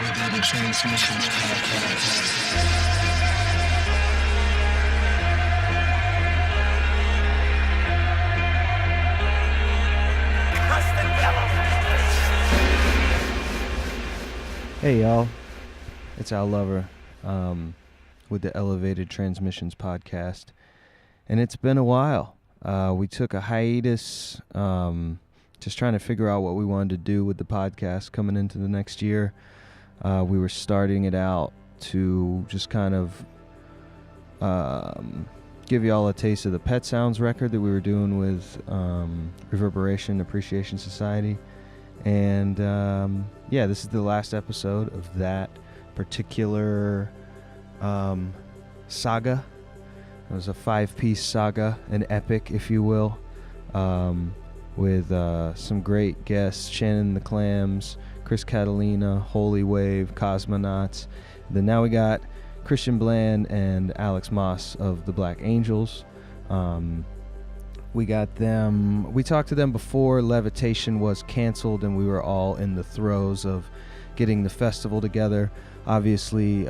Elevated Transmissions Podcast. Hey y'all, it's Al Lover with the Elevated Transmissions Podcast, and it's been a while. We took a hiatus, just trying to figure out what we wanted to do with the podcast coming into the next year. We were starting it out to just kind of give y'all a taste of the Pet Sounds record that we were doing with Reverberation Appreciation Society. And this is the last episode of that particular saga. It was a 5-piece saga, an epic, if you will, with some great guests: Shannon the Clams, Chris Catalina, Holy Wave, Cosmonauts. Then now we got Christian Bland and Alex Maas of the Black Angels. We got them. We talked to them before Levitation was canceled, and we were all in the throes of getting the festival together. Obviously,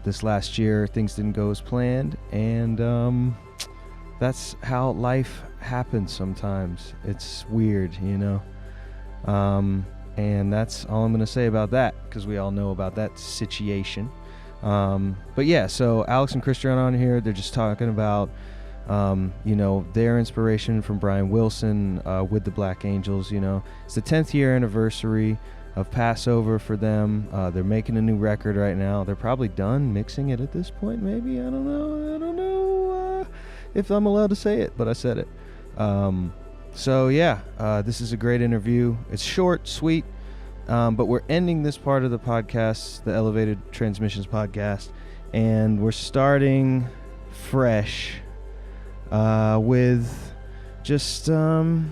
this last year things didn't go as planned, and that's how life happens sometimes. It's weird, you know. And that's all I'm going to say about that, because we all know about that situation. But yeah, so Alex and Christian are on here. They're just talking about their inspiration from Brian Wilson with the Black Angels. It's the 10th year anniversary of Passover for them. They're making a new record right now. They're probably done mixing it at this point, maybe. I don't know if I'm allowed to say it, but I said it. This is a great interview. It's short, sweet, but we're ending this part of the podcast, the Elevated Transmissions Podcast, and we're starting fresh with just a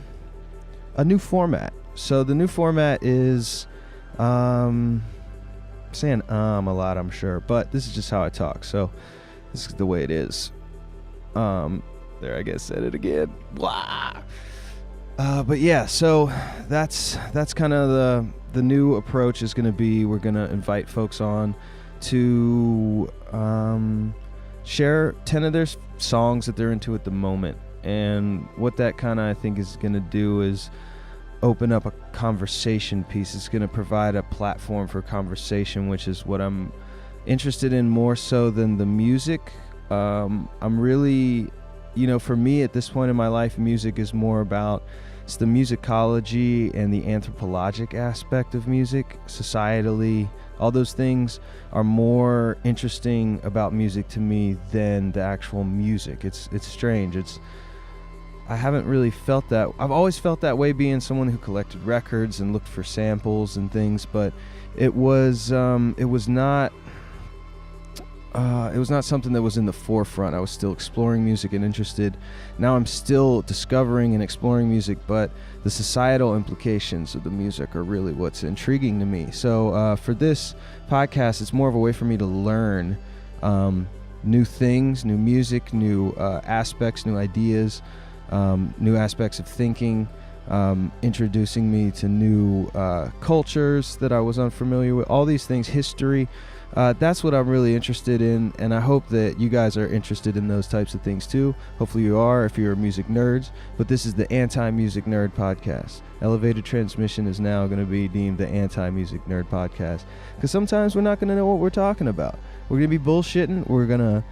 new format. So the new format is saying a lot, I'm sure, but this is just how I talk. So this is the way it is. There, I guess said it again. Blah. But yeah, so that's kind of the new approach is going to be. We're going to invite folks on to share 10 of their songs that they're into at the moment. And what that kind of, I think, is going to do is open up a conversation piece. It's going to provide a platform for conversation, which is what I'm interested in more so than the music. I'm really, for me at this point in my life, music is more about, it's the musicology and the anthropologic aspect of music, societally. All those things are more interesting about music to me than the actual music. It's strange. I haven't really felt that. I've always felt that way, being someone who collected records and looked for samples and things, but it was not something that was in the forefront. I was still exploring music and interested. Now I'm still discovering and exploring music, but the societal implications of the music are really what's intriguing to me. So for this podcast, it's more of a way for me to learn new things, new music, new aspects, new ideas, new aspects of thinking, introducing me to new cultures that I was unfamiliar with, all these things, history. That's what I'm really interested in, and I hope that you guys are interested in those types of things too. Hopefully you are, if you're music nerds. But this is the Anti-Music Nerd Podcast. Elevated Transmission is now going to be deemed the Anti-Music Nerd Podcast, because sometimes we're not going to know what we're talking about. We're going to be bullshitting. We're going to,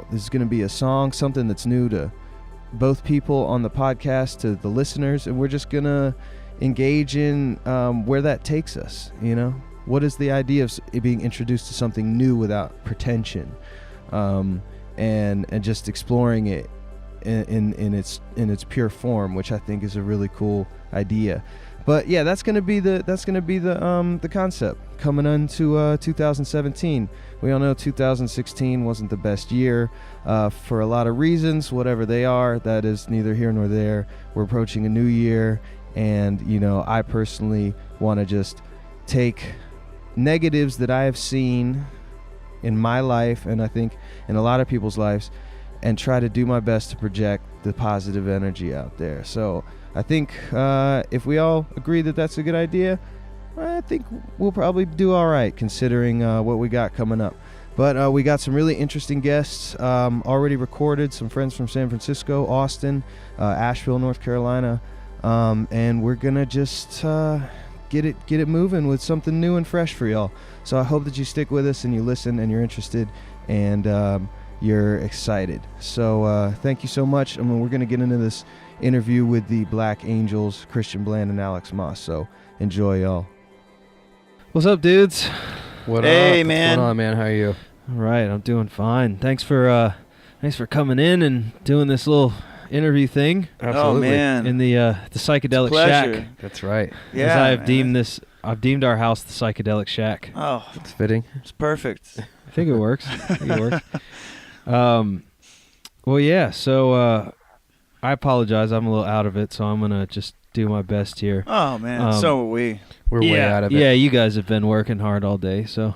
this is going to be a song, something that's new to both people on the podcast, to the listeners, and we're just going to engage in where that takes us, What is the idea of being introduced to something new without pretension, and just exploring it in its pure form, which I think is a really cool idea. But yeah, that's gonna be the concept coming into 2017. We all know 2016 wasn't the best year for a lot of reasons, whatever they are. That is neither here nor there. We're approaching a new year, and I personally want to just take negatives that I have seen in my life, and I think in a lot of people's lives, and try to do my best to project the positive energy out there. So I think if we all agree that that's a good idea, I think we'll probably do all right considering what we got coming up. But we got some really interesting guests already recorded, some friends from San Francisco, Austin, Asheville, North Carolina, and we're going to just get it moving with something new and fresh for y'all. So I hope that you stick with us and you listen and you're interested and you're excited. So thank you so much. I mean, we're going to get into this interview with the Black Angels, Christian Bland and Alex Maas. So enjoy, y'all. What's up, dudes? What Hey, up? man. What's going on, man? How are you? All right, I'm doing fine. Thanks for coming in and doing this little interview thing Oh, man. in the psychedelic Pleasure. shack. That's right. Yeah, As I have man. I've deemed our house the psychedelic shack. Oh, It's fitting. it's perfect. I think it works. Well, yeah. So I apologize. I'm a little out of it, so I'm gonna just do my best here. Oh, man. So are we. We're way out of it. Yeah, you guys have been working hard all day, so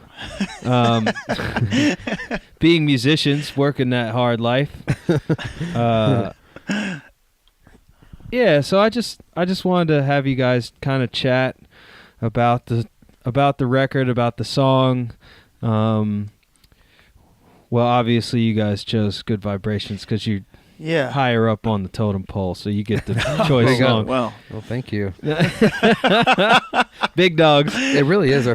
being musicians, working that hard life. Yeah, so I just wanted to have you guys kind of chat about the record, about the song. Well, obviously you guys chose Good Vibrations because you're Yeah. higher up on the totem pole, so you get the choice song. Well, Well, thank you. Big dogs. It really is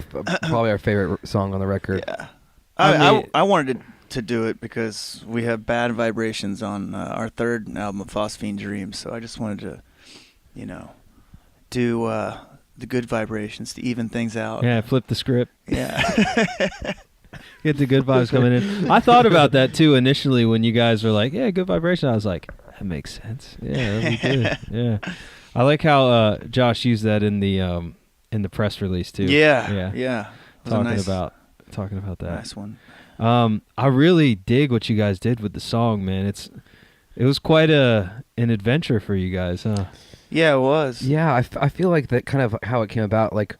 probably our favorite song on the record. yeah. I mean- I wanted to do it because we have Bad Vibrations on our third album of Phosphine Dreams, so I just wanted to, do the Good Vibrations to even things out. Yeah, flip the script. Yeah. Get the good vibes coming in. I thought about that too initially when you guys were like, "Yeah, good vibration." I was like, "That makes sense. Yeah, that'd be good." Yeah, I like how Josh used that in the press release too. Yeah. yeah. Yeah. It was a Talking about that. nice one. I really dig what you guys did with the song, man. It was quite an adventure for you guys, huh? Yeah, it was. Yeah, I feel like that kind of how it came about. Like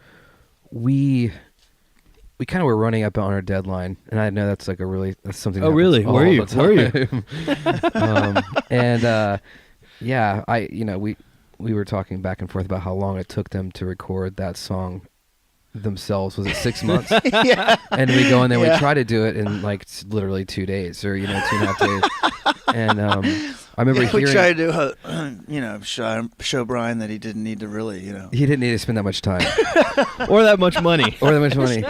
we kind of were running up on our deadline, and I know that's something. Oh, that really? happens Were all you? the Were you? time. And yeah, we were talking back and forth about how long it took them to record that song themselves. Was it 6 months? Yeah. And we go in there, Yeah. we try to do it in like literally 2 days, or 2.5 days. And I remember We hearing tried to, show Brian that he didn't need to really, he didn't need to spend that much time Or that much money. or that much money.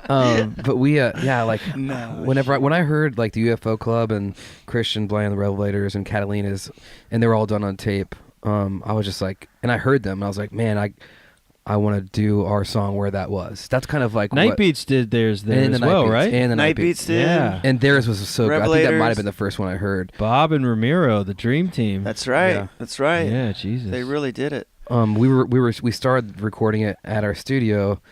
But we, No. when I heard like the UFO Club and Christian Bland, the Revelators, and Catalina's, and they were all done on tape, I was just like, and I heard them, and I was like, man, I want to do our song where that was. That's kind of like Night what, Beats did theirs there and as the Night well, Beats, right? And the Night Beats did. Yeah. And theirs was so good. I think that might have Revelators. been the first one I heard. Bob and Ramiro, the Dream Team. That's right. Yeah. That's right. Yeah, Jesus. They really did it. We started recording it at our studio,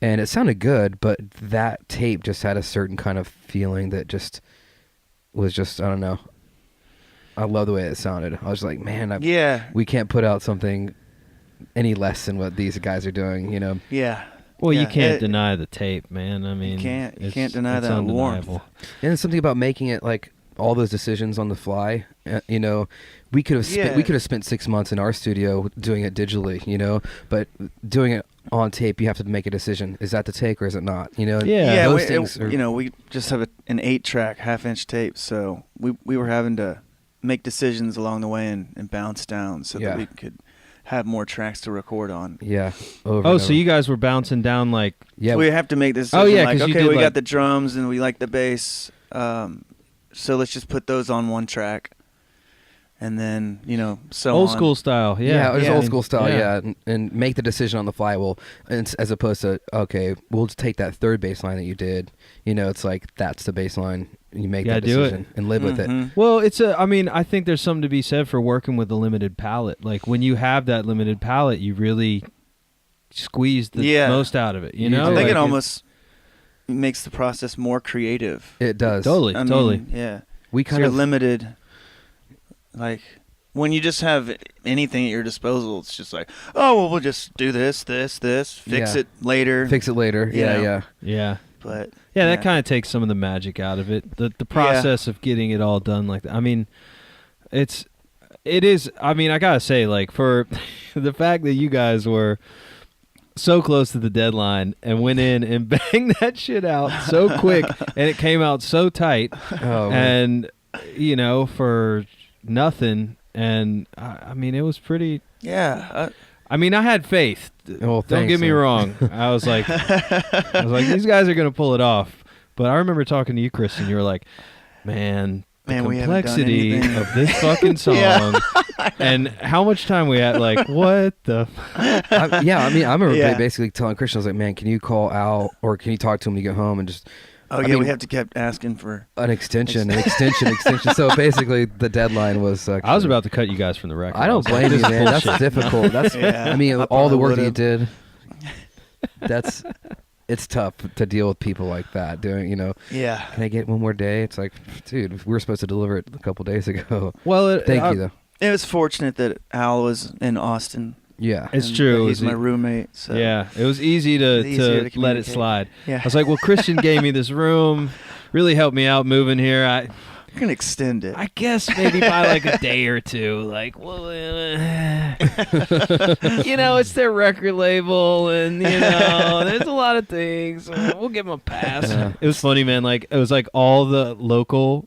and it sounded good, but that tape just had a certain kind of feeling that was just I don't know. I love the way it sounded. I was like, man, Yeah. we can't put out something any less than what these guys are doing, Yeah. Well, you Yeah, can't deny the tape, man. I mean, can't it's deny that warmth. undeniable. And it's something about making it like all those decisions on the fly. We could have spent 6 months in our studio doing it digitally, but doing it on tape, you have to make a decision. Is that the take or is it not? Yeah. Yeah, those things are, we just have an 8-track half-inch tape, so we were having to make decisions along the way and bounce down so Yeah. that we could have more tracks to record on. yeah. Over Oh, and so over. you guys were bouncing down like yeah. We have to make this Oh, decision yeah, like, 'cause you okay, did, we like- got the drums and we like the bass, so let's just put those on one track. And then, so old on. school style. Yeah, it was Yeah. old school style. Yeah, and make the decision on the fly. Well, as opposed to okay, we'll just take that third bass line that you did. It's like that's the bass line. You make that do it. decision and live with it. Mhm. Well, I think there's something to be said for working with a limited palette. Like when you have that limited palette, you really squeeze the Yeah. most out of it. You You know, do. I think Like it almost makes the process more creative. It does. Totally. I mean, yeah. We So kind you're of limited. Like when you just have anything at your disposal, it's just like, oh well, we'll just do this, fix Yeah. it later. fix it later. You Yeah, know. yeah. yeah. But Yeah, that kind of takes some of the magic out of it. The process of getting it all done like that. I mean, it is. I mean, I gotta say, like for the fact that you guys were so close to the deadline and went in and banged that shit out so quick, and it came out so tight, and for nothing. And I mean, it was pretty. Yeah. I mean, I had faith. Well, Don't get me wrong. I was like, these guys are gonna pull it off. But I remember talking to you, Chris, and you were like, man, the we haven't done complexity anything. of this fucking song, Yeah. and how much time we had. Like, what the? I remember Yeah. basically telling Christian, I was like, man, can you call Al or can you talk to him when you get home and just Oh, yeah, we have to keep asking for. an extension. So basically, the deadline was. I was about to cut you guys from the record. I don't was like, blame you, this is man. That's bullshit. difficult. That's. Yeah, I mean, I all the probably work that you would've. did. It's tough to deal with people like that. Yeah. Can I get one more day? It's like, dude, we were supposed to deliver it a couple days ago. Well, Thank you though. It was fortunate that Al was in Austin. Yeah. It's and true. that It He's was my roommate. So. Yeah, it was easy to, It's easier to let it communicate. slide. Yeah. I was like, well, Christian gave me this room, really helped me out moving here. You're going to extend it. I guess maybe by like a day or two. Like, well, it's their record label, and there's a lot of things. We'll give them a pass. Yeah. It was funny, man. Like, it was like all the local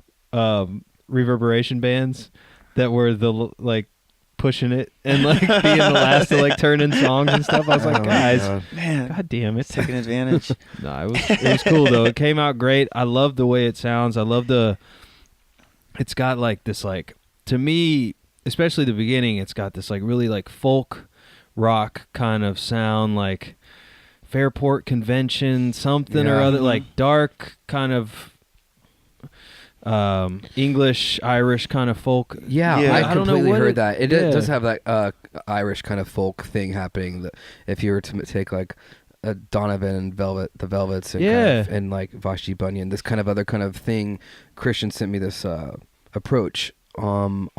reverberation bands that were pushing it and like being the last to like turn in songs and stuff. I was like, Oh, guys, God. Man, God damn it. taking advantage. No, it was cool though. It came out great. I love the way it sounds. I love it's got like this, like, to me, especially the beginning, it's got this like really like folk rock kind of sound, like Fairport Convention something or Yeah. other, like dark kind of English, Irish kind of folk. Yeah, Yeah. I I don't know completely what heard it- that. It yeah. does have that Irish kind of folk thing happening. That if you were to take like Donovan and the Velvets, and Yeah. and like Vashti Bunyan, this kind of other kind of thing. Christian sent me this approach on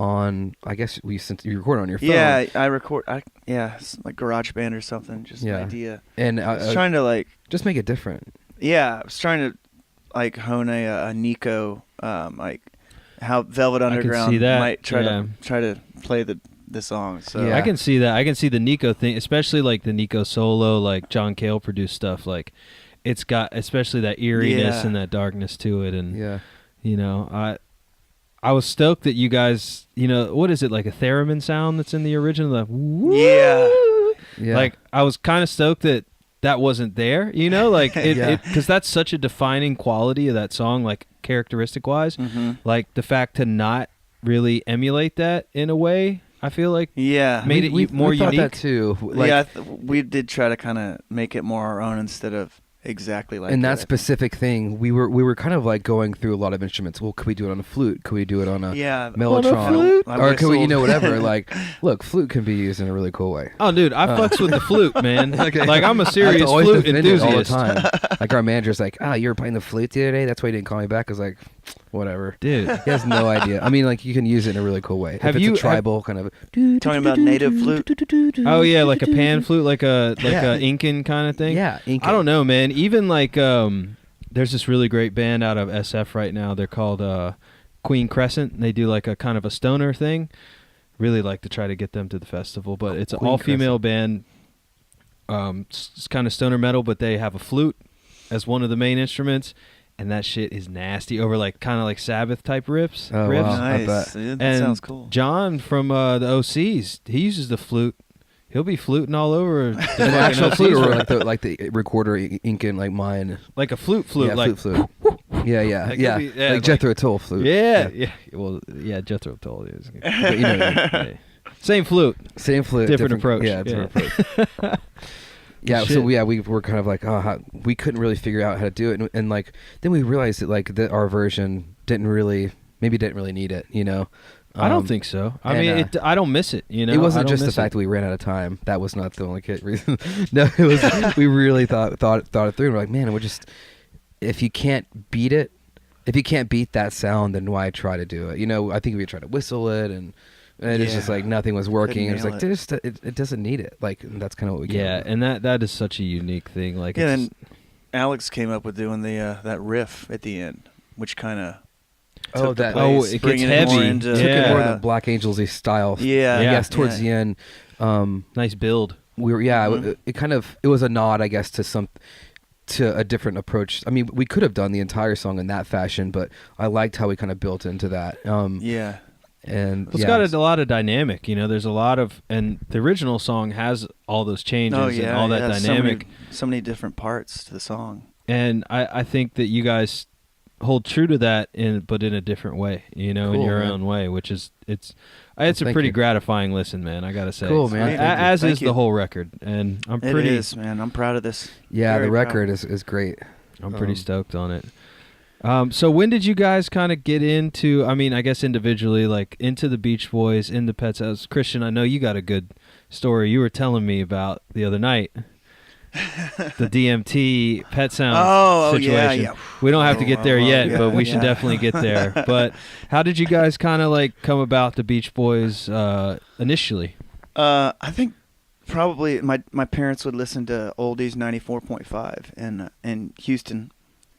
I guess since you record on your phone. Yeah, I record. It's like GarageBand or something. Just Yeah. an idea. and I was trying to like. just make it different. Yeah, I was trying to like hone a Nico, like how Velvet Underground see that, might try yeah. to play the song. So Yeah. I can see that. I can see the Nico thing, especially like the Nico solo, like John Cale produced stuff. Like, it's got especially that eeriness Yeah. and that darkness to it. And Yeah, I was stoked that you guys, what is it, like a theremin sound that's in the original? Like, Yeah. yeah. Like, I was kind of stoked that wasn't there, like Yeah. because that's such a defining quality of that song, like characteristic wise. Mhm. Like the fact to not really emulate that in a way, I feel like Yeah. made it more we thought unique. that too. Like, Yeah, we did try to kind of make it more our own instead of exactly like and that it. specific thing, we were kind of like going through a lot of instruments. Well, could we do it on a flute? Could we do it on a Yeah. mellotron? flute? I Or could we, whistled. whatever? Like, look, flute can be used in a really cool way. Oh, dude, I fucks with the flute, man. Okay. Like, I'm a I have serious to always flute defend it enthusiast. all the time. Like our manager's like, you were playing the flute the other day. That's why you didn't call me back. I was like, whatever. Dude, He has no idea. I mean, like you can use it in a really cool way. Have if it's you- a tribal kind of Talking about native flute. oh yeah, like a pan flute, like a Yeah. Incan kind of thing. Yeah, Incan. I don't know, man. Even like there's this really great band out of SF right now. They're called Queen Crescent. They do like a kind of a stoner thing. Really like to try to get them to the festival, but it's an Queen all-female band. It's kind of stoner metal, but they have a flute as one of the main instruments, and that shit is nasty over like kind of like Sabbath type riffs. Oh, riffs. wow. I Nice. bet. Yeah, that And sounds cool. John from the OCs, he uses the flute. He'll be fluting all over An actual flute, or like the recorder Incan, like mine. like a flute, Yeah, like flute. Yeah. That could be- yeah, like like- Jethro Tull flute. yeah. Well, yeah, Jethro Tull is. But you know what I mean. Yeah. Same flute. Same flute, Different approach. Yeah, different approach. Yeah, Shit. so we were kind of like, we couldn't really figure out how to do it, and like then we realized that like that our version didn't really need it, I don't think so. I and, mean, I don't miss it. It wasn't I don't just the miss fact that we ran out of time. That was not the only reason. No, it was we really thought it through, and we're like, man, we're just if you can't beat that sound, then why try to do it? I think we tried to whistle it, and it's just Yeah. like nothing was working. It was Couldn't like nail it doesn't need it. Like and that's kind of what we came Yeah, up with. and that is such a unique thing. Like, Yeah, it's and Alex came up with doing the that riff at the end, which kind of Oh, that Oh, it gets heavy. took it Yeah. more of the Black Angels-y style. Yeah. Yes, towards yeah. the end. nice build. we were Mhm. it was a nod, I guess, to a different approach. I mean, we could have done the entire song in that fashion, but I liked how we kind of built into that. Yeah. And It's got a lot of dynamic, there's a lot of, and the original song has all those changes Oh yeah. and all that yeah. dynamic. So many different parts to the song. And I think that you guys hold true to that, but in a different way, in Cool, your man. own way, which is it's a thank pretty you. gratifying listen, man. I gotta say, Cool, man. A- Thank you. as Thank is you. the whole record, and I'm It pretty, is, man. I'm proud of this. Yeah, Very the proud. record is great. I'm pretty Um, stoked on it. So when did you guys kind of get into? I mean, I guess individually, like into the Beach Boys, into Pet Sounds. Christian, I know you got a good story you were telling me about the other night. The DMT Pet Sounds Oh, situation. yeah. We don't have to Oh, get there oh, yet, yeah, but we should yeah. definitely get there. But how did you guys kind of like come about the Beach Boys initially? I think probably my parents would listen to Oldies 94.5 in Houston,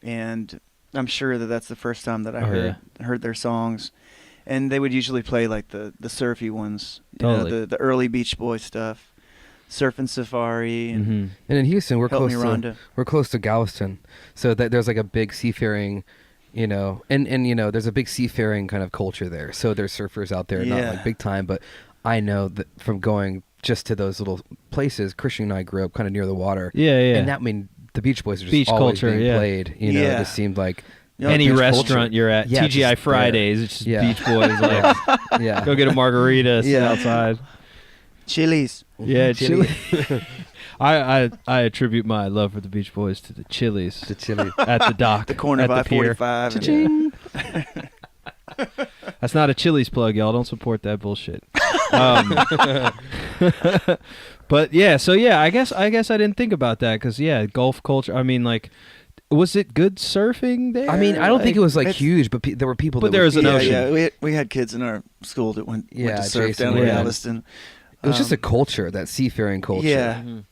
and I'm sure that's the first time that I heard their songs, and they would usually play like the surfy ones, Totally. the early Beach Boys stuff, Surfing Safari, and Mm-hmm. And in Houston, we're Help Me close Rhonda. we're close to Galveston, so that there's like a big seafaring, and there's a big seafaring kind of culture there. So there's surfers out there, not Yeah. like big time, but I know that from going just to those little places. Christian and I grew up kind of near the water, Yeah, yeah. and that the Beach Boys are just Beach always culture, being yeah. played. It Yeah. just seemed like You know, Any beach restaurant culture. you're at, Yeah, TGI just Fridays, it's just Yeah. Beach Boys. Like, yeah, go get a margarita, sit Yeah. outside. Chili's. Yeah, Chili. chili. I attribute my love for the Beach Boys to the Chili's the chili. at the dock, The corner at of the pier. I-45. and- Cha-ching. That's not a Chili's plug, y'all. Don't support that bullshit. Um, but yeah, so yeah, I guess I didn't think about that because Gulf culture. I mean, like, was it good surfing there? I mean, I don't think it was like it's- huge, but there were people. But that there were was an yeah, ocean. yeah. We had kids in our school that went Yeah, to surf Jason down in would. Galveston. It was just a Um, culture, that seafaring culture. Yeah. Mhm.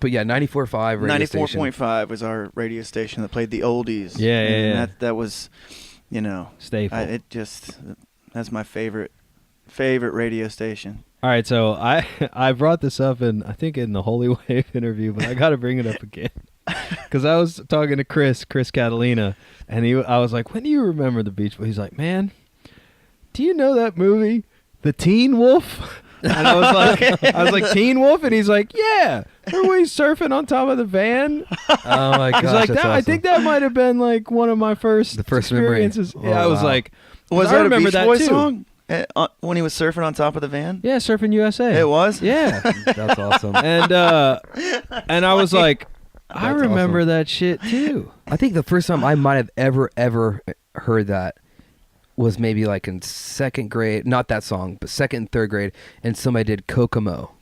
But yeah, 94.5 radio station. 94.5 was our radio station that played the oldies. Yeah, yeah, and yeah. that was, Staple. that's my favorite radio station. All right, so I brought this up I think in the Holy Wave interview, but I got to bring it up again because I was talking to Chris Catalina, and I was like, "When do you remember the Beach Boys?" He's like, "Man, do you know that movie, The Teen Wolf?" And I was like, "Teen Wolf," and he's like, "Yeah, remember when he's surfing on top of the van?" Oh my gosh, He's like, that's I awesome. think that might have been like one of my first The first memory. experiences. Oh, Yeah, I was wow. like, Was I that a remember Beach that Boys too. song when he was surfing on top of the van? Yeah, Surfing USA. It was. Yeah. That's awesome. and I was like, I That's remember awesome. that shit too. I think the first time I might have ever heard that was maybe like in second grade. Not that song, but second and third grade, and somebody did Kokomo.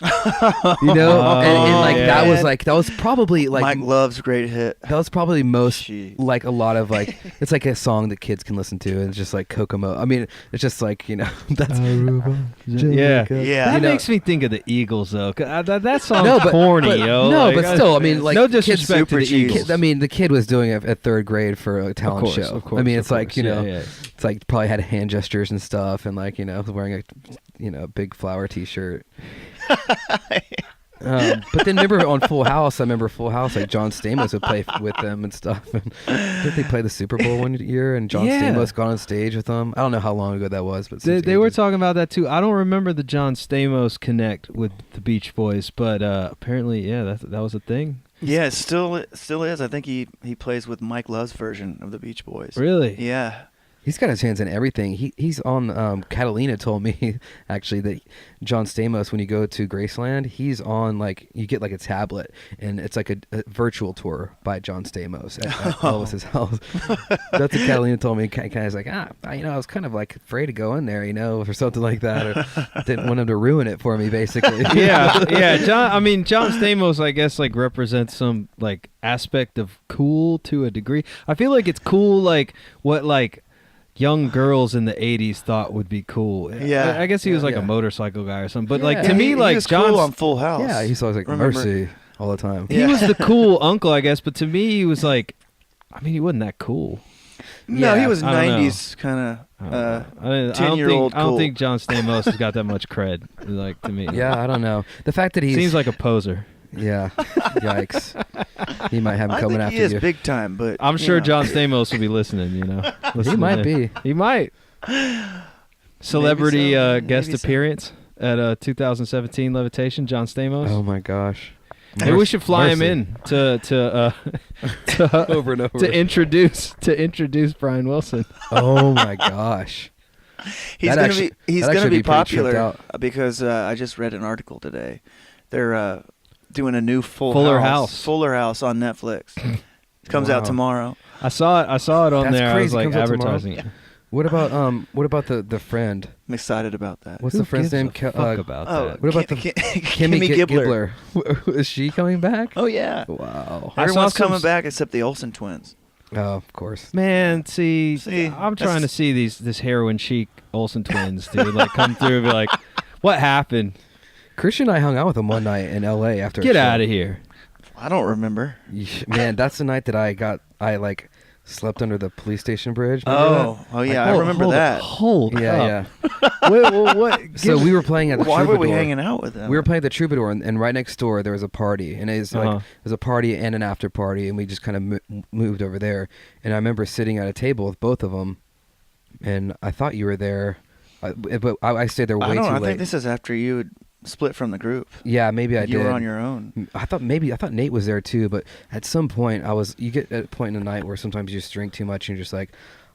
You know, and like yeah. that was probably like Mike Love's great hit. that was probably most Gee. like a lot of like it's like a song that kids can listen to, and it's just like Kokomo. I mean, it's just like that's Yeah. Yeah. That You know- makes me think of the Eagles though. 'Cause that song's No, but- corny, but- yo. no, Like, but still, I mean, like, no kids disrespect to the super cheese. Eagles. I mean, the kid was doing it at third grade for a talent Of course, show. of course, I mean, of it's like course. Yeah. it's like probably had hand gestures and stuff, and like wearing a big flower T-shirt. But then remember on Full House, like John Stamos would play with them and stuff. And I think they played the Super Bowl one year, and John Yeah. Stamos got on stage with them. I don't know how long ago that was, but it They, seems they were ages. talking about that too. I don't remember the John Stamos connect with the Beach Boys, but apparently, yeah, that was a thing. Yeah, it still is. I think he plays with Mike Love's version of the Beach Boys. Really? Yeah. He's got his hands in everything. He's on. Catalina told me actually that John Stamos, when you go to Graceland, he's on like you get like a tablet, and it's like a virtual tour by John Stamos at Elvis's house. That's what Catalina told me. Kind of like I was kind of like afraid to go in there, or something like that, or didn't want him to ruin it for me, basically. yeah. John Stamos, I guess, like represents some like aspect of cool to a degree. I feel like it's cool, like what like young girls in the 80s thought would be cool. Yeah. I guess he was like Yeah. a motorcycle guy or something. But Yeah. like to Yeah, me, he like was John, cool on Full House. Yeah, he's always like Remember? Mercy all the time. he was the cool uncle, I guess. But to me, he was like, I mean, he wasn't that cool. No, Yeah, he was I don't know. 90s kind of I 10-year-old don't cool. think John Stamos has got that much cred. Like to me, Yeah, I don't know. The fact that he's seems like a poser. yeah, yikes. He might have him I coming think after he is you. big time, but I'm you sure know. John Stamos will be listening. You know, He might be. He might. Celebrity so, guest maybe so. appearance at 2017 Levitation. John Stamos. Oh my gosh. Maybe we should fly him Mercy. in to over and over. to introduce Brian Wilson. Oh my gosh. He's That gonna actually- be he's that gonna actually be be pretty tripped popular out. because I just read an article today. They're doing a new Fuller House. Fuller House on Netflix. It comes out Wow. tomorrow. I saw it on That's there. I crazy. was like Comes out tomorrow? advertising it. What about the friend? I'm excited about that. What's Who the friend's gives name? a fuck about Oh, that? What about Kimmy Gi- Gibbler? Is she coming back? Oh yeah, Wow. I saw everyone's some coming back except the Olsen twins. Oh, of course. Man, see, I'm trying to that's- see this heroin chic Olsen twins, dude, like come through and be like, what happened? Christian and I hung out with him one night in L.A. after. Get out of here. I don't remember. Man, that's the night that I slept under the police station bridge. Remember Oh yeah, I remember that. Hold that? Yeah, up. What? So we were playing at the Why were we Troubadour. hanging out with them? We were playing at the Troubadour, and right next door there was a party, and it was like Uh-huh. it was a party and an after party, and we just kind of moved over there. And I remember sitting at a table with both of them, and I thought you were there, but I stayed there way too I late. think this is after you had split from the group. Yeah, maybe I you did. were on your own. I thought Nate was there too, but at some point you get at a point in the night where sometimes you just drink too much and you're just like,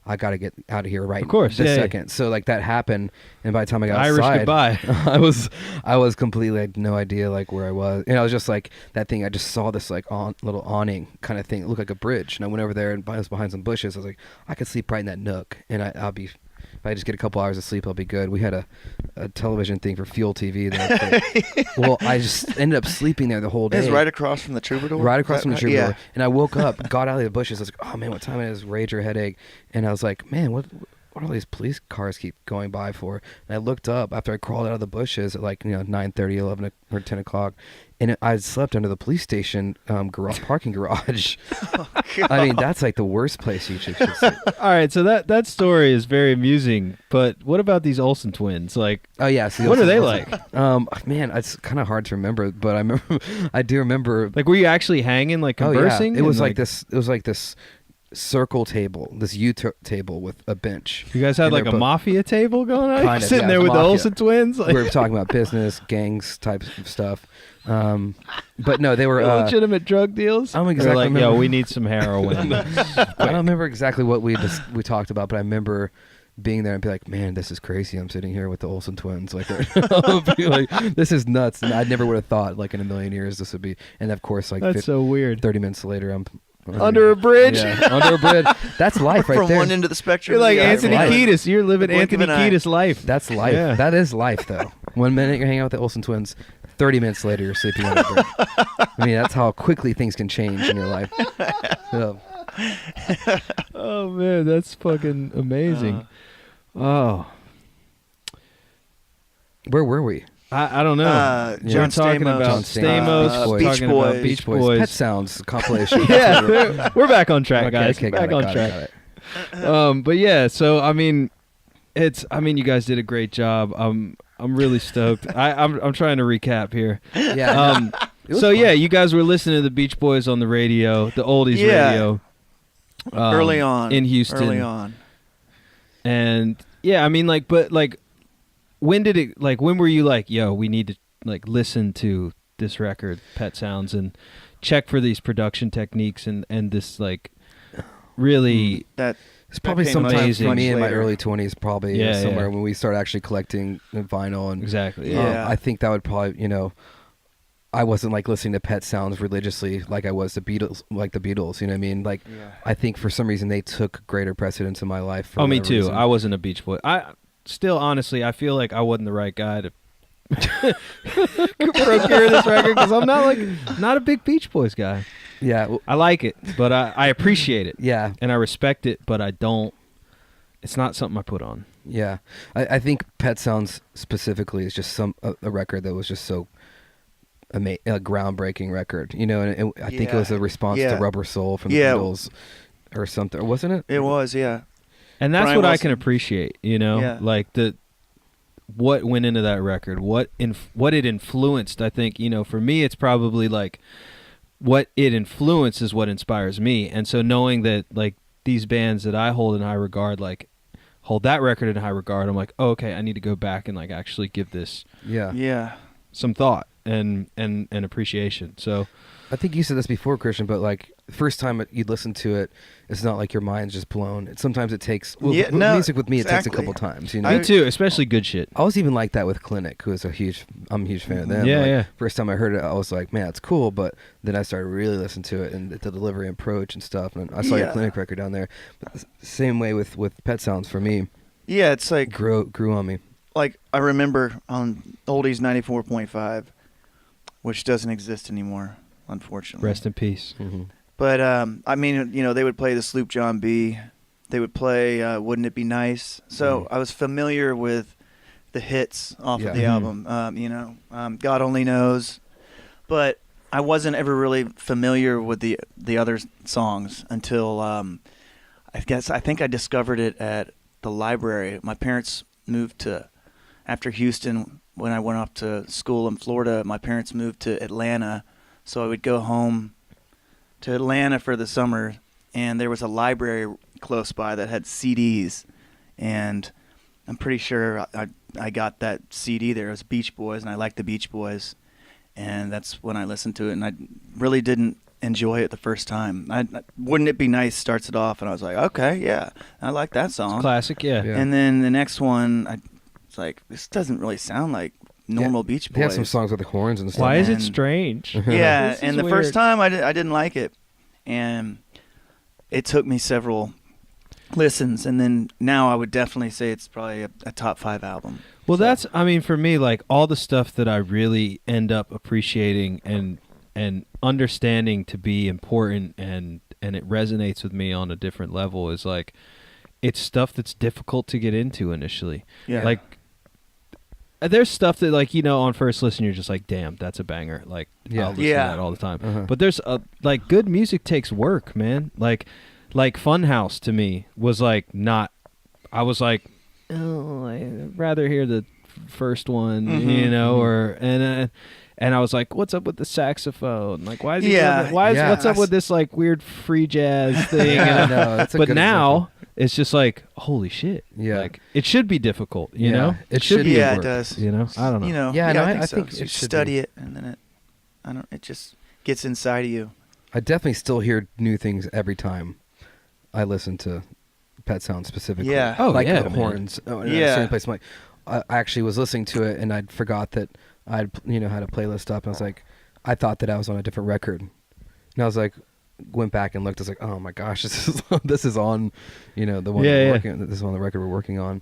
I gotta get out of here right Of course, this yeah, yeah. second. So like that happened, and by the time I got Irish outside, goodbye. I was completely like no idea like where I was, and I was just like that thing. I just saw this like little awning kind of thing. It looked like a bridge, and I went over there and I was behind some bushes. I was like, I could sleep right in that nook, and I'll be. If I just get a couple hours of sleep, I'll be good. We had a television thing for Fuel TV there. Well, I just ended up sleeping there the whole day. It's right across from the Troubadour. Right Is across that from the right? Troubadour. Yeah. And I woke up, got out of the bushes. I was like, oh man, what time it is? Rage or headache. And I was like, man, what do all these police cars keep going by for? And I looked up after I crawled out of the bushes at like 9:30, 11 or 10 o'clock, and I slept under the police station parking garage. I mean, that's like the worst place you should sleep. All right, so that story is very amusing, but what about these Olsen twins? Like, Oh yeah, so what are they also- like? Man, it's kind of hard to remember, but I do remember. Like, were you actually hanging, like Oh conversing? yeah, it was and, like this. It was like this circle table, this table with a bench. You guys had And like they're a both- mafia table going on? Kind of, Sitting yeah, there with the mafia. Olsen twins? Like, We were talking about business, gangs type of stuff. But no, they were. legitimate drug deals? I don't Or exactly like, remember. yo, we need some heroin. I don't remember exactly what we talked about, but I remember being there and be like, man, this is crazy. I'm sitting here with the Olsen twins. Like, I'll be like, this is nuts. And I never would have thought, like, in a million years this would be. And of course, like, That's so weird. 30 minutes later, I'm Under a bridge? Yeah, under a bridge. That's life right From there. one end of the spectrum. You're to like the other. Anthony life. Kiedis. You're living Blink of Anthony an eye. Kiedis life. That's life. Yeah. That is life, though. 1 minute you're hanging out with the Olsen twins, 30 minutes later you're sleeping on a bridge. I mean, that's how quickly things can change in your life. So, Oh, man, that's fucking amazing. Oh. where were we? I don't know. Yeah. We're John talking Stamos. about John Stamos, Stamos, Beach talking Boys. about Beach Boys. Boys. Pet Sounds compilation. Yeah, we're back on track, Okay, guys. okay, got back it, on got it, track. got it. But yeah, so I mean, you guys did a great job. I'm really stoked. I'm trying to recap here. Yeah. It was So fun. yeah, you guys were listening to the Beach Boys on the radio, the oldies Yeah. radio, Early on. in Houston. Early on. And yeah, I mean, like, but like, when were you like, yo, we need to like listen to this record, Pet Sounds, and check for these production techniques and this like really That It's probably came sometime amazing. for me in my later. early 20s, probably Yeah, somewhere yeah. when we started actually collecting the vinyl. And exactly. Yeah. I think that would probably, I wasn't like listening to Pet Sounds religiously like I was the Beatles, you know what I mean? Like, I think for some reason they took greater precedence in my life. For Oh, me whatever too. reason. I wasn't a Beach Boy. I still, honestly, I feel like I wasn't the right guy to procure this record because I'm not a big Beach Boys guy. Yeah. w- I like it, but I appreciate it Yeah. and I respect it, but I don't. It's not something I put on. Yeah. I think Pet Sounds specifically is just a record that was just so a groundbreaking record, and I think it was a response to Yeah. Rubber Soul from the Yeah. Beatles. or something, wasn't it? It was, yeah. And that's Brian what I Wilson. can appreciate, you know, Yeah. like what went into that record, what it influenced. I think, you know, for me, it's probably like what it influenced is what inspires me. And so knowing that like these bands that I hold in high regard, like hold that record in high regard, I'm like, oh, okay, I need to go back and like actually give this Yeah. some thought and appreciation. So I think you said this before, Christian, but like the first time you listen to it, it's not like your mind's just blown. Sometimes it takes Yeah, no, music with me. It takes a exactly. couple times. You know, me too, especially good shit. I was even like that with Clinic, who is I'm a huge fan of them. Yeah, Like, yeah. First time I heard it, I was like, man, it's cool. But then I started really listening to it and the delivery and approach and stuff. And I saw your Yeah. Clinic record down there. But the same way with Pet Sounds for me, Yeah, it's like grew on me. like I remember on Oldies 94.5, which doesn't exist anymore, unfortunately. Rest in peace. Mm-hmm. But I mean, you know, they would play the Sloop John B. They would play Wouldn't It Be Nice? So I was familiar with the hits off Yeah. of the Mhm. album. You know, God Only Knows. But I wasn't ever really familiar with the other songs until I think I discovered it at the library. My parents moved to after Houston when I went off to school in Florida. My parents moved to Atlanta, so I would go home to Atlanta for the summer, and there was a library close by that had CDs, and I'm pretty sure I got that CD there. It was Beach Boys, and I liked the Beach Boys, and that's when I listened to it, and I really didn't enjoy it the first time. Wouldn't It Be Nice starts it off, and I was like, okay, yeah, I like that song. Classic, yeah. Yeah. And then the next one, it's like, this doesn't really sound like normal Beach Boys. They have some songs with the horns and stuff. Why is it And- strange? Yeah, This is and the weird. first time I didn't like it, and it took me several listens, and then now I would definitely say it's probably a top 5 album. Well, So- that's, I mean, for me, like all the stuff that I really end up appreciating and understanding to be important and it resonates with me on a different level is like, it's stuff that's difficult to get into initially. Yeah. Like, there's stuff that, like, you know, on first listen, you're just like, damn, that's a banger. Like, Yeah. I'll listen Yeah. to that all the time. Uh-huh. But there's, like, good music takes work, man. Like Funhouse to me was, like, not, I was like, oh, I'd rather hear the first one, you know, or, and I was like, what's up with the saxophone? Like, why is he doing Yeah. that? Why is, Yeah. what's up with this, like, weird free jazz thing? Yeah, And, no, that's a but good now, it's just like, holy shit. Yeah. Like, it should be difficult, you Yeah. know? It should be yeah, work. it does. You know? I don't know. You know, Yeah, no, I I think think so. You it should study be. it, and then it just gets inside of you. I definitely still hear new things every time I listen to Pet Sounds specifically. Yeah. Oh, like yeah, the man. horns. In a Yeah. certain place. I'm like, I actually was listening to it and I'd forgot that I'd had a playlist up, and I was like, I thought that I was on a different record, and I was like, went back and looked. I was like, oh my gosh, this is on, the one Yeah, we're yeah. working. This is on the record we're working on.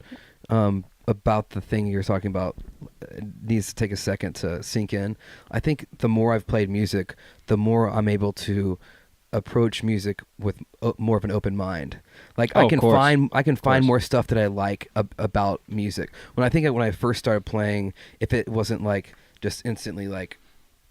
About the thing you're talking about, it needs to take a second to sink in. I think the more I've played music, the more I'm able to approach music with more of an open mind. Like Oh, I of can course. find course. more stuff that I like about music. When I first started playing, if it wasn't like just instantly like,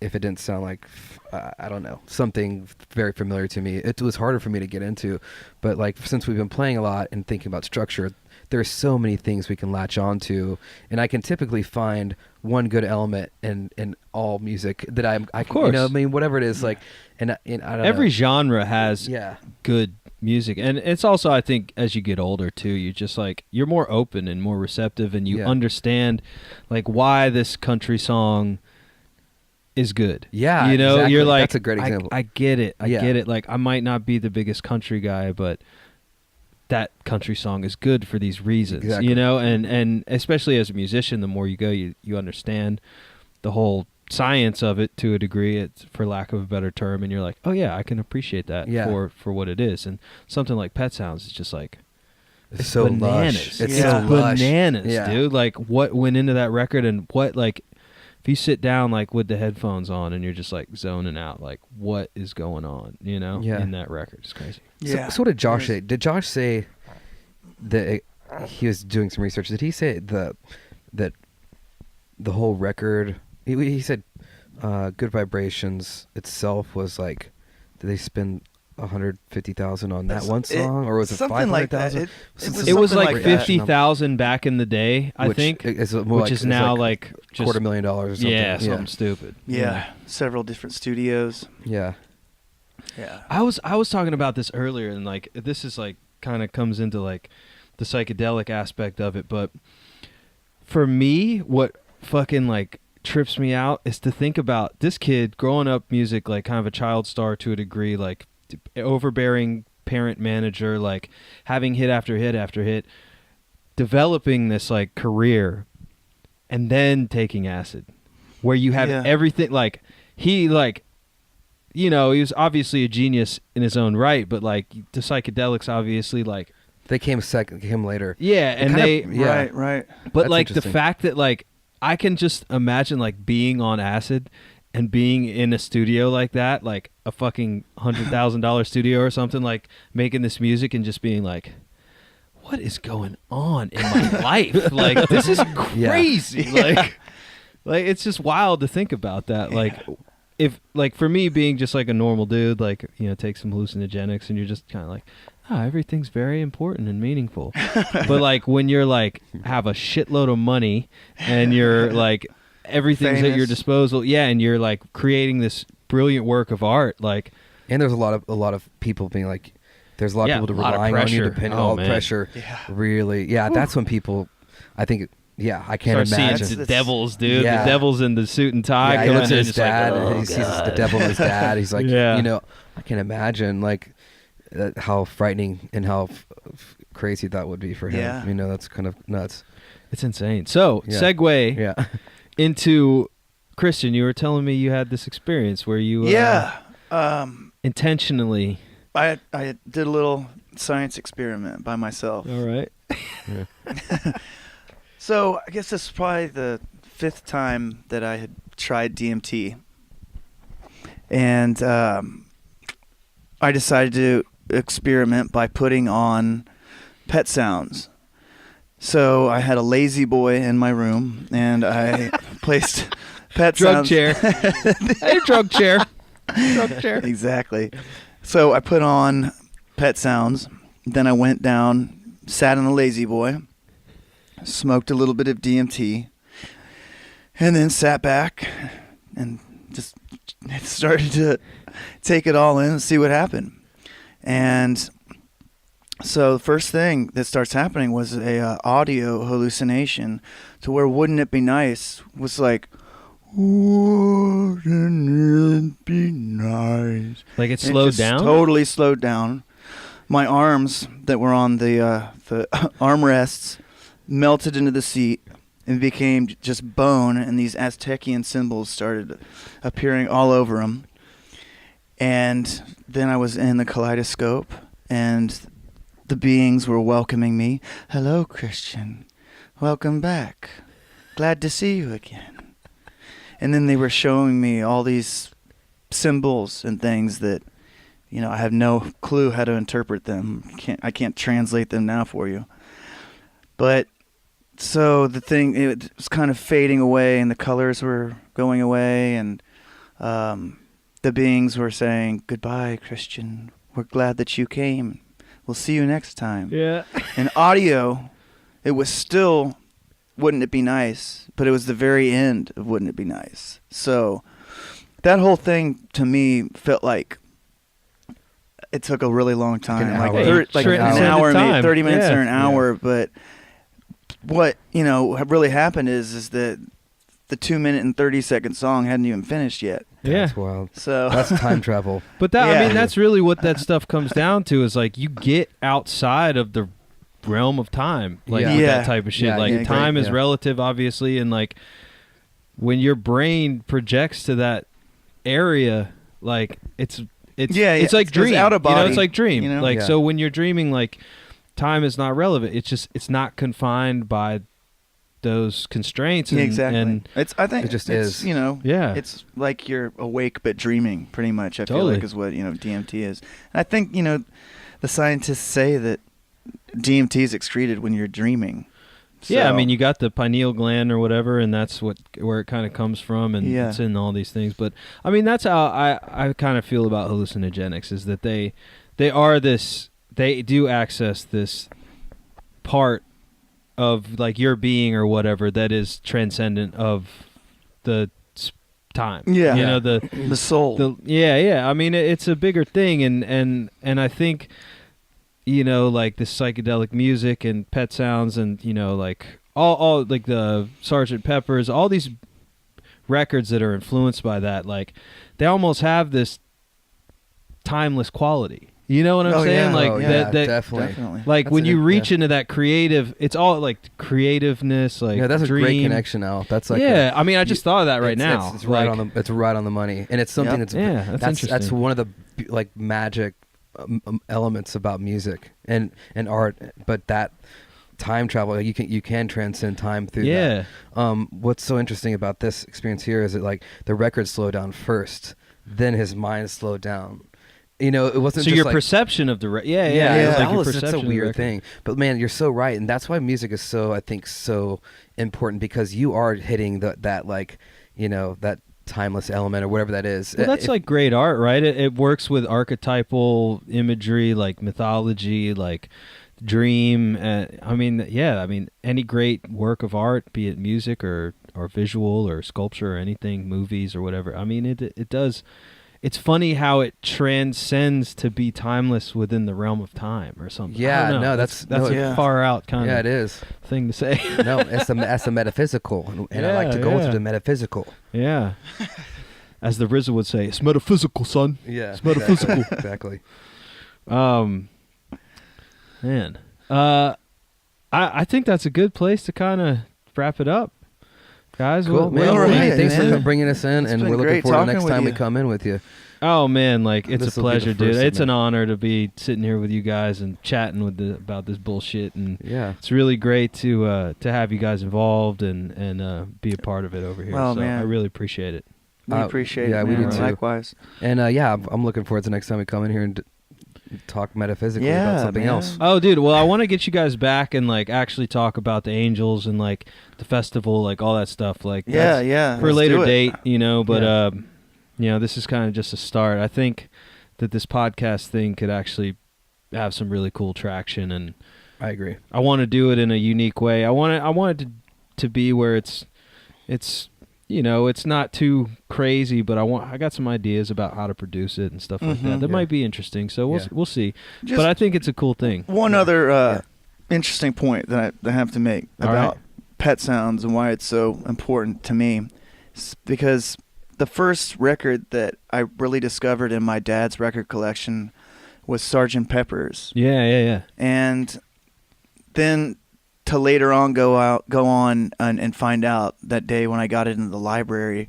if it didn't sound like I don't know, something very familiar to me, it was harder for me to get into. But like since we've been playing a lot and thinking about structure, there's so many things we can latch on to, and I can typically find one good element in all music that I can, course. I mean, whatever it is, like, and I don't Every know. genre has Yeah. good music, and it's also, I think, as you get older too, you just like, you're more open and more receptive, and you Yeah. understand like why this country song is good. Yeah, you know, exactly. you're like, That's a great example. I get it. I Yeah. get it. Like, I might not be the biggest country guy, but that country song is good for these reasons. Exactly. You know, and especially as a musician, the more you go, you understand the whole science of it to a degree, it's for lack of a better term, and you're like, oh yeah, I can appreciate that Yeah. for what it is. And something like Pet Sounds is just like, It's so bananas. lush. It's Yeah. so lush. bananas, Yeah. dude. Like, what went into that record, and what, like, if you sit down like with the headphones on and you're just like zoning out, like, what is going on, Yeah. in that record? It's crazy. Yeah. So what did Josh It say? is. Did Josh say that he was doing some research? Did he say that the whole record? He said, "Good Vibrations" itself was like. Did they spend 150,000 on that That's- one song, or was it something like that. 500,000? It was something like like that. 50,000 back in the day, I Which think, is more which like, is it's now like like just $250,000 or something. yeah, something stupid. Yeah, several different studios. Yeah. Yeah. I was talking about this earlier, and like this is like kind of comes into like the psychedelic aspect of it, but for me, what fucking like trips me out is to think about this kid growing up music, like kind of a child star to a degree, like overbearing parent manager, like having hit after hit after hit, developing this like career, and then taking acid, where you have Yeah. everything. Like he like, you know, he was obviously a genius in his own right, but like the psychedelics obviously like They came later. yeah, and kind they of- yeah. Right, right. but That's like the interesting. fact that like I can just imagine like being on acid and being in a studio like that, like a fucking $100,000 studio or something, like making this music and just being like, what is going on in my life? Like this is crazy. Yeah. Like it's just wild to think about that. Like if like for me being just like a normal dude, like, you know, take some hallucinogenics and you're just kind of like, everything's very important and meaningful. But like when you're like have a shitload of money and you're like everything's at your Famous. disposal, yeah, and you're like creating this brilliant work of art, like And there's a lot of people being like, there's a lot Yeah, of people a lot of relying on you, pressure. depending Oh, on all the man. pressure. Yeah. Really, yeah, that's when people, I think, yeah, I can't start imagine. seeing the That's- devils, dude. Yeah. The devils in the suit and tie. Yeah, he coming looks in at his just like, dad, oh, and he sees the God. devil in his dad. He's like, Yeah. you know, I can imagine like how frightening and how crazy that would be for him. Yeah. You know, that's kind of nuts. It's insane. So, Yeah. segue Yeah. into Christian. You were telling me you had this experience where you Yeah. intentionally. I did a little science experiment by myself. All right. So I guess this is probably the 5th time that I had tried DMT, and I decided to experiment by putting on pet sounds. So I had a lazy boy in my room, and I placed pet Drug sounds. chair. Hey, drug chair. Drug chair. Exactly. So I put on pet sounds. Then I went down, sat on the lazy boy, smoked a little bit of DMT, and then sat back and just started to take it all in and see what happened. And so the first thing that starts happening was a audio hallucination, to where "Wouldn't It Be Nice" was like, "Wouldn't it be nice?" Like it It slowed just down. Totally slowed down. My arms that were on the armrests melted into the seat and became just bone, and these Aztecian symbols started appearing all over them. And then I was in the kaleidoscope, and the beings were welcoming me. "Hello, Christian. Welcome back. Glad to see you again." And then they were showing me all these symbols and things that, you know, I have no clue how to interpret them. I can't translate them now for you. But so the thing, it was kind of fading away, and the colors were going away, and the beings were saying, "Goodbye, Christian. We're glad that you came. We'll see you next time." Yeah. And audio, it was still "Wouldn't It Be Nice?" but it was the very end of "Wouldn't It Be Nice?" So that whole thing to me felt like it took a really long time, an like, hour. like Sure, an extended hour, maybe time. 30 minutes Yeah. or an hour. But what, you know, really happened is that the 2-minute and 30-second song hadn't even finished yet. Yeah. That's wild. So That's time travel. But that I Yeah. mean that's really what that stuff comes down to, is like you get outside of the realm of time, like Yeah. with Yeah. that type of shit. Yeah, like yeah, time great, is yeah. relative, obviously, and like when your brain projects to that area, like it's Yeah, it's yeah, like it's dream. out of You know, body, it's like dream. you know? Like Yeah. so when you're dreaming, like time is not relevant. It's not confined by those constraints. And, exactly. And I think It just it's, is. you know, yeah. it's like you're awake but dreaming, pretty much. I feel Totally. like is what, you know, DMT is. And I think, you know, the scientists say that DMT is excreted when you're dreaming. Yeah, I So- mean, you got the pineal gland or whatever, and that's where it kind of comes from, and Yeah. it's in all these things. But I mean, that's how I kind of feel about hallucinogenics, is that they do access this part of like your being or whatever that is transcendent of the time. Yeah. you know the soul. yeah. I mean, it's a bigger thing, and I think, you know, like the psychedelic music and Pet Sounds, and you know, like all like the Sgt. Pepper's, all these records that are influenced by that, like they almost have this timeless quality. You know what I'm Oh, saying? yeah. Like Oh, that, yeah, definitely. Definitely. like That's when a- you reach yeah. into that creative, it's all like creativeness, like Yeah, that's dream. a great connection, Al. That's like yeah, I mean, I just thought of that right it's- now. It's right Like, it's right on the money, and it's something Yep. that's Yeah, that's that's interesting. one of the like magic elements about music and art. But that time travel, you can transcend time through yeah, that. What's so interesting about this experience here is that like the record slowed down first, then his mind slowed down. You know, it wasn't so just your like, perception of the yeah, yeah. it was like like, your oh, that's perception a of the weird record. thing. But man, you're so right, and that's why music is so, I think, so important, because you are hitting that like, you know, that timeless element or whatever that is. Well, that's If- like great art, right? It works with archetypal imagery, like mythology, like dream. I mean, yeah, I mean, any great work of art, be it music or visual or sculpture or anything, movies or whatever. I mean, it does. It's funny how it transcends to be timeless within the realm of time or something. I Yeah, don't know. no, that's no, a yeah. far out kind yeah, of it is. thing to say. No, that's a metaphysical, and I like to Yeah, go into yeah. the metaphysical. Yeah. As the RZA would say, it's metaphysical, son. Yeah, It's metaphysical. exactly. Man, I think that's a good place to kind of wrap it up, guys. Cool, What- man. all what- right, Thanks man. for bringing us in, It's and been we're looking great forward to the talking next with time we you. come in with you. Oh man, like it's a This'll be the pleasure, dude. first It's an segment. honor to be sitting here with you guys and chatting about this bullshit, and Yeah. it's really great to have you guys involved and be a part of it over here. Oh, so man. I really appreciate it. We appreciate yeah, it. we man. do too. Likewise. And yeah, I'm looking forward to the next time we come in here and talk metaphysically Yeah, about something man. else. Oh, dude. Well, I want to get you guys back and like actually talk about the Angels and like the festival, like all that stuff. Like Yeah, that's yeah. for a let's later do it. date, you know. But Yeah. you know, this is kind of just a start. I think that this podcast thing could actually have some really cool traction, and I agree. I want to do it in a unique way. I want it to be where it's you know, it's not too crazy, but I got some ideas about how to produce it and stuff like that. Mhm. That Yeah. might be interesting. So Yeah. we'll see. Just But I think it's a cool thing. one other interesting point that I have to make All about right. Pet Sounds and why it's so important to me is because the first record that I really discovered in my dad's record collection was Sgt. Pepper's. Yeah. And then to later on go on and find out that day when I got it into the library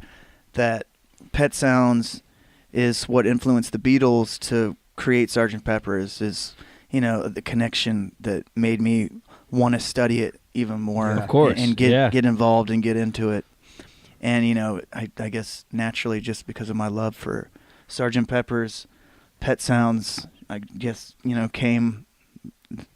that Pet Sounds is what influenced the Beatles to create Sgt. Pepper's, is, you know, the connection that made me want to study it even more. Yeah. Of course, and yeah. get involved and get into it. And, you know, I guess naturally just because of my love for Sgt. Pepper's, Pet Sounds, I guess, you know, came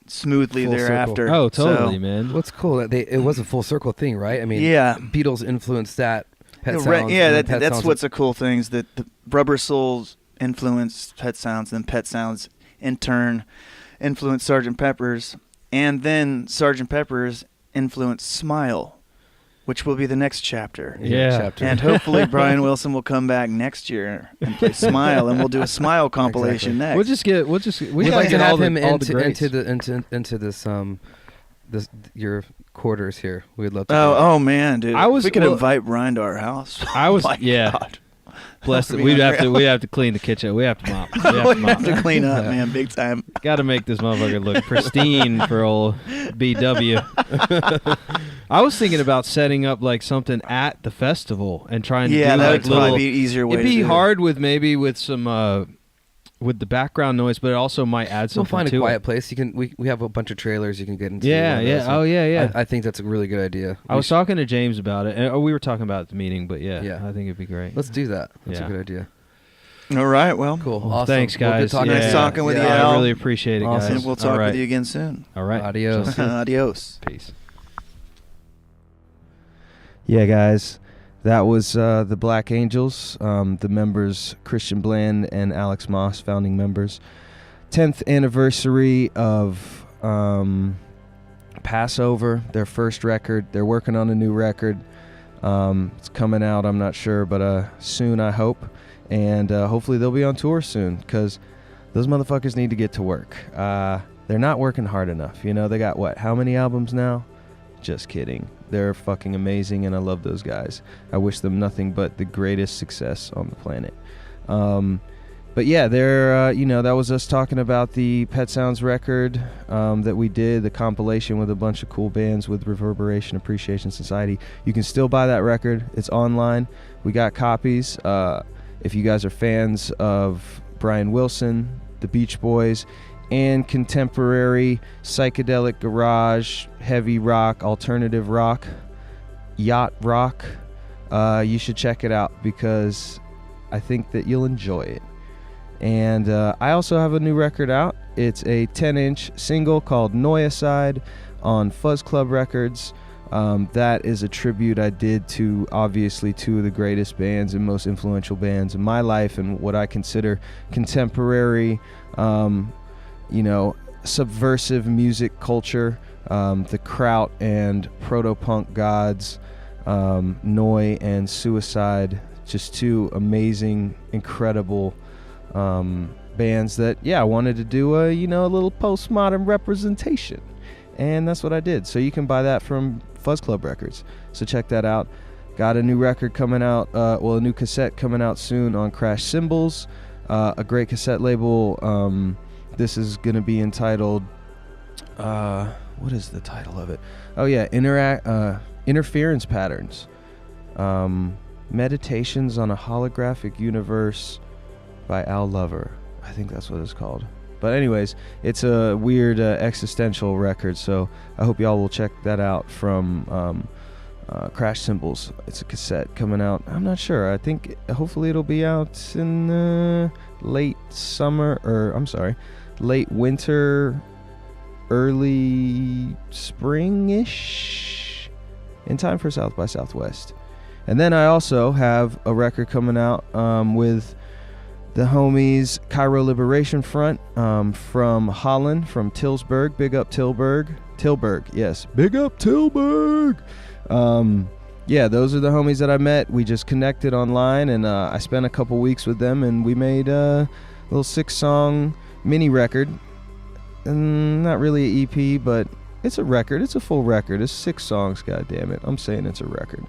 smoothly Full thereafter. Oh, totally, So, man. What's cool that it was a full circle thing, right? I mean, Yeah. Beatles influenced that. Pet Yeah, Sounds, yeah, and then Pet that's Sounds- what's a cool thing, is that the Rubber Souls influenced Pet Sounds, and Pet Sounds in turn influenced Sgt. Pepper's, and then Sgt. Pepper's influenced Smile, which will be the next chapter. Yeah. chapter. And hopefully Brian Wilson will come back next year and play Smile, and we'll do a Smile compilation next. We'd like to have him into this your quarters here. We'd love to. do it. Oh man, dude! I was- we could well, invite Brian to our house. I was- My yeah. God. Bless it. I We'd mean, have to clean the kitchen. We have to mop. We we have to clean up, man, big time. Got to make this motherfucker look pristine for old BW. I was thinking about setting up like something at the festival and trying to Yeah, do that like would probably little. be an easier way. It'd to be do it. hard with some with the background noise, but it also might add So something find a to quiet it. place. You can. We have a bunch of trailers you can get into. Yeah, one of yeah. those. Oh, yeah. I think that's a really good idea. I was talking to James about it, and we were talking about it at the meeting, but yeah, Yeah. I think it'd be great. Let's do that. That's Yeah. a good idea. All right, well, Cool. Well, Awesome. thanks, Well, good guys. talking Yeah. to Nice talking with you, I Al. really appreciate it, Awesome. guys. and we'll All talk right. with you again soon. All right. Adios. Adios. Peace. Yeah, guys, that was the Black Angels, the members Christian Bland and Alex Maas, founding members. 10th anniversary of Passover, their first record. They're working on a new record. It's coming out, I'm not sure, but soon, I hope. And hopefully they'll be on tour soon, because those motherfuckers need to get to work. They're not working hard enough. You know, they got, how many albums now? Just kidding. They're fucking amazing, and I love those guys. I wish them nothing but the greatest success on the planet. But yeah, they're, that was us talking about the Pet Sounds record that we did, the compilation with a bunch of cool bands with Reverberation Appreciation Society. You can still buy that record. It's online. We got copies. If you guys are fans of Brian Wilson, the Beach Boys, and contemporary psychedelic garage, heavy rock, alternative rock, yacht rock, you should check it out, because I think that you'll enjoy it. And I also have a new record out. It's a 10-inch single called Noyaside on Fuzz Club Records. That is a tribute I did to, obviously, two of the greatest bands and most influential bands in my life, and what I consider contemporary, subversive music culture. The Kraut and Proto-Punk Gods, Noi and Suicide. Just two amazing, incredible bands that, I wanted to do a little postmodern representation, and that's what I did. So you can buy that from Fuzz Club Records, so check that out. Got a new record coming out, a new cassette coming out soon on Crash Cymbals, a great cassette label. This is gonna be entitled, what is the title of it? Oh yeah, Interference Patterns, Meditations on a Holographic Universe by Al Lover. I think that's what it's called. But anyways, it's a weird existential record, so I hope y'all will check that out from Crash Cymbals. It's a cassette coming out. I'm not sure. I think hopefully it'll be out in late winter, early spring-ish, in time for South by Southwest. And then I also have a record coming out with the homies Cairo Liberation Front from Holland, from Tilburg. Big up Tilburg. Yes. Big up Tilburg. Those are the homies that I met. We just connected online, and I spent a couple weeks with them, and we made a little 6-song mini record. Not really an EP, but it's a record. It's a full record. It's 6 songs, god damn it. I'm saying it's a record.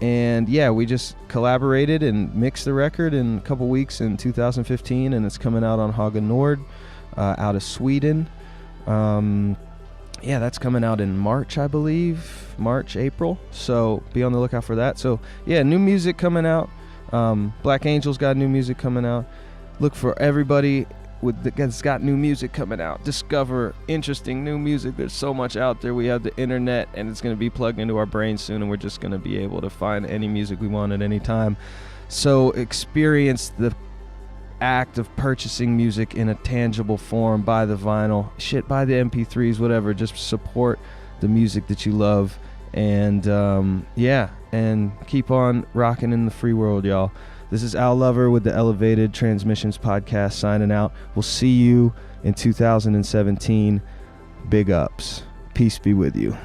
We just collaborated and mixed the record in a couple weeks in 2015, and it's coming out on Haga Nord out of Sweden. That's coming out in March, I believe. April. So be on the lookout for that. So new music coming out. Black Angels got new music coming out. Look for everybody that's got new music coming out. Discover interesting new music. There's so much out there. We have the internet, and it's going to be plugged into our brains soon, and we're just going to be able to find any music we want at any time. So experience the act of purchasing music in a tangible form. Buy the vinyl, buy the MP3s, whatever. Just support the music that you love, and and keep on rocking in the free world, y'all. This is Al Lover with the Elevated Transmissions Podcast signing out. We'll see you in 2017. Big ups. Peace be with you.